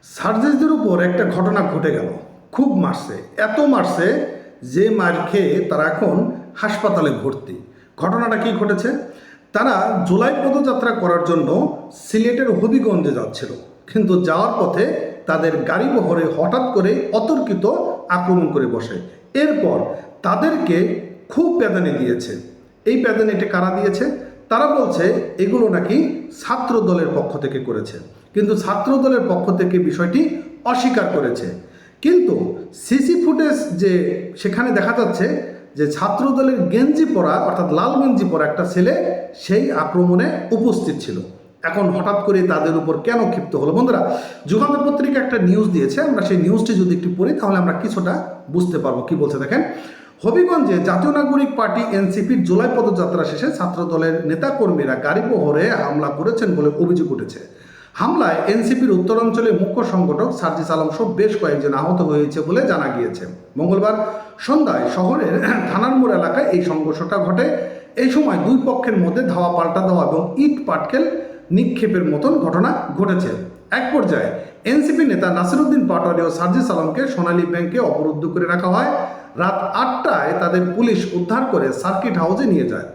সার্জেসদের উপর একটা ঘটনা ঘটে গেল। খুব মারছে, এত মারছে যে মার খেয়ে তারা এখন হাসপাতালে ভর্তি। ঘটনাটা কি ঘটেছে? তারা জুলাই পদযাত্রা করার জন্য সিলেটের হবিগঞ্জে যাচ্ছিল, কিন্তু যাওয়ার পথে তাদের গাড়ি বহরে হঠাৎ করে অতর্কিত আক্রমণ করে বসে। এরপর তাদেরকে খুব প্যাদানি দিয়েছে। এই প্যাদানিটা কারা দিয়েছে? তারা বলছে এগুলো নাকি ছাত্র দলের পক্ষ থেকে করেছে, কিন্তু ছাত্র দলের পক্ষ থেকে বিষয়টি অস্বীকার করেছে। কিন্তু সিসি ফুটেজ যে সেখানে দেখা যাচ্ছে যে ছাত্র দলের গেঞ্জি পরা, অর্থাৎ লাল গেঞ্জি পরা একটা ছেলে সেই আক্রমণে উপস্থিত ছিল। এখন হঠাৎ করে তাদের উপর কেন ক্ষিপ্ত হলো? বন্ধুরা, যুগান্তর পত্রিকা একটা নিউজ দিয়েছে, আমরা সেই নিউজটি যদি একটু পড়ি তাহলে আমরা কিছুটা বুঝতে পারবো কি বলছে। দেখেন, হবিগঞ্জে জাতীয় নাগরিক পার্টি এনসিপির জুলাই পদযাত্রা শেষে ছাত্র দলের নেতাকর্মীরা গাড়ি বহরে হামলা করেছেন বলে অভিযোগ উঠেছে। হামলায় এনসিপির উত্তরাঞ্চলের মুখ্য সংগঠক সার্জিস আলম সহ বেশ কয়েকজন আহত হয়েছে বলে জানা গিয়েছে। মঙ্গলবার সন্ধ্যায় শহরের থানার মোড় এলাকায় এই সংঘর্ষটা ঘটে। এই সময় দুই পক্ষের মধ্যে ধাওয়া পাল্টা দেওয়া এবং ইট পাটকেল নিক্ষেপের মতন ঘটনা ঘটেছে। এক পর্যায়ে এনসিপি নেতা নাসিরউদ্দিন পাটোয়ারি ও সার্জিস আলমকে সোনালী ব্যাংকে অবরুদ্ধ করে রাখা হয়। রাত 8টায় তাদের পুলিশ উদ্ধার করে সার্কিট হাউসে নিয়ে যায়।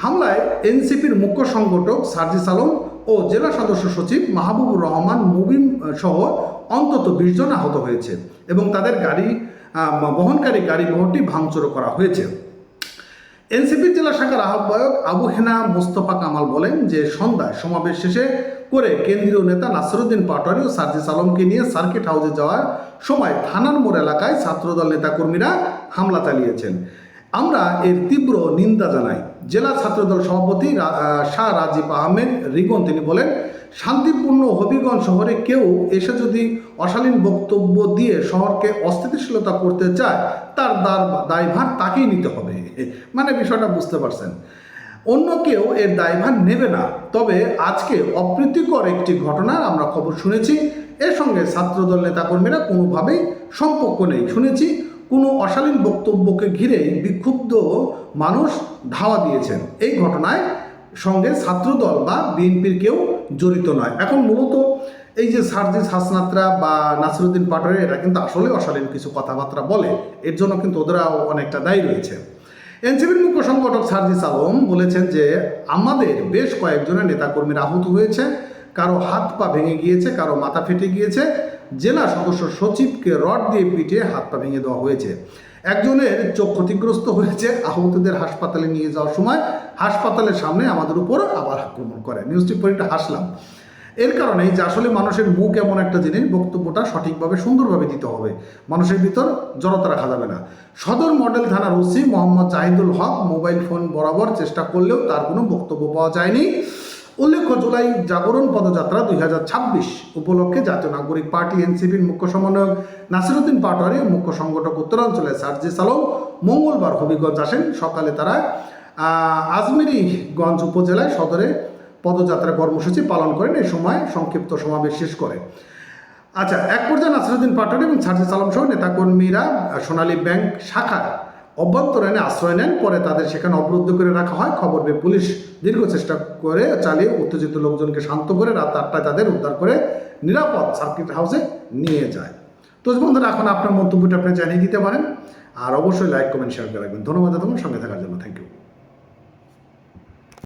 হামলায় এনসিপির মুখ্য সংগঠক সার্জিস আলম ও জেলা সদস্য সচিব মাহবুবুর রহমান মুবিন সহ অন্তত 20 জন আহত হয়েছে এবং তাদের বহনকারী গাড়ি বহরটি ভাঙচুর করা হয়েছে। এনসিপির জেলা শাখার আহ্বায়ক আবু হেনা মোস্তফা কামাল বলেন যে সন্ধ্যায় সমাবেশ শেষে করে কেন্দ্রীয় নেতা নাসিরউদ্দিন পাটোয়ারি ও সার্জিস আলমকে নিয়ে সার্কিট হাউসে যাওয়ার সময় থানার মোড় এলাকায় ছাত্রদল নেতাকর্মীরা হামলা চালিয়েছেন। আমরা এর তীব্র নিন্দা জানাই। জেলা ছাত্রদল সভাপতি শাহ রাজীব আহমেদ রিগন তিনি বলেন, শান্তিপূর্ণ হবিগঞ্জ শহরে কেউ এসে যদি অশালীন বক্তব্য দিয়ে শহরকে অস্থিতিশীলতা করতে চায় তার দায়ভার তাকেই নিতে হবে। মানে বিষয়টা বুঝতে পারছেন, অন্য কেউ এর দায়ভার নেবে না। তবে আজকে অপ্রীতিকর একটি ঘটনার আমরা খবর শুনেছি, এর সঙ্গে ছাত্রদল নেতাকর্মীরা কোনোভাবেই সম্পর্ক নেই। শুনেছি কোনো অশালীন বক্তব্যকে ঘিরেই বিক্ষুব্ধ মানুষ ধাওয়া দিয়েছেন। এই ঘটনায় সঙ্গে ছাত্রদল বা বিএনপির কেউ জড়িত নয়। এখন মূলত এই যে সার্জিস হাসনাতরা বা নাসিরউদ্দিন পাটোয়ারি এরা কিন্তু আসলে অশালীন কিছু কথাবার্তা বলে, এর জন্য কিন্তু ওদেরাও অনেকটা দায়ী রয়েছে। এনসিপির মুখ্য সংগঠক সার্জিস আলম বলেছেন যে আমাদের বেশ কয়েকজনের নেতাকর্মীরা আহত হয়েছে, কারো হাত পা ভেঙে গিয়েছে, কারো মাথা ফেটে গিয়েছে। জেলা সদস্য সচিবকে রড দিয়ে পিটিয়ে হাত পা ভেঙে দেওয়া হয়েছে। একজনের চোখ ক্ষতিগ্রস্ত হয়েছে। আহতদের হাসপাতালে নিয়ে যাওয়ার সময় হাসপাতালের সামনে আমাদের উপর আবার আক্রমণ করে। নিউজটি পড়ে একটু হাসলাম, এর কারণেই যে আসলে মানুষের মুখ এমন একটা জিনিস, বক্তব্যটা সঠিকভাবে সুন্দরভাবে দিতে হবে, মানুষের ভিতর জড়তা রাখা যাবে না। সদর মডেল থানার ওসি মোহাম্মদ জাহিদুল হক মোবাইল ফোন বরাবর চেষ্টা করলেও তার কোনো বক্তব্য পাওয়া যায়নি। উল্লেখ্য, জুলাই জাগরণ পদযাত্রা 2026 উপলক্ষে জাতীয় নাগরিক পার্টি এনসিপির মুখ্য সমন্বয়ক নাসিরউদ্দিন পাটোয়ারি মুখ্য সংগঠক উত্তরাঞ্চলে সার্জিস আলম মঙ্গলবার হবিগঞ্জ আসেন। সকালে তারা আজমেরীগঞ্জ উপজেলায় সদরে পদযাত্রা কর্মসূচি পালন করেন। এই সময় সংক্ষিপ্ত সমাবেশ শেষ করে এক পর্যায়ে নাসিরউদ্দিন পাটোয়ারি এবং সার্জিস আলম সহ নেতাকর্মীরা সোনালী ব্যাংক শাখার অভ্যন্তরীণে আশ্রয় নেন। পরে তাদের সেখানে অবরুদ্ধ করে রাখা হয়। খবর পেয়ে পুলিশ দীর্ঘ চেষ্টা করে চালিয়ে উত্তেজিত লোকজনকে শান্ত করে রাত 8টায় তাদের উদ্ধার করে নিরাপদ সার্কিট হাউসে নিয়ে যায়। তো বন্ধুরা, এখন আপনার মন্তব্যটা আপনি জানিয়ে দিতে পারেন, আর অবশ্যই লাইক কমেন্ট শেয়ার করে রাখবেন। ধন্যবাদ সঙ্গে থাকার জন্য। Thank you.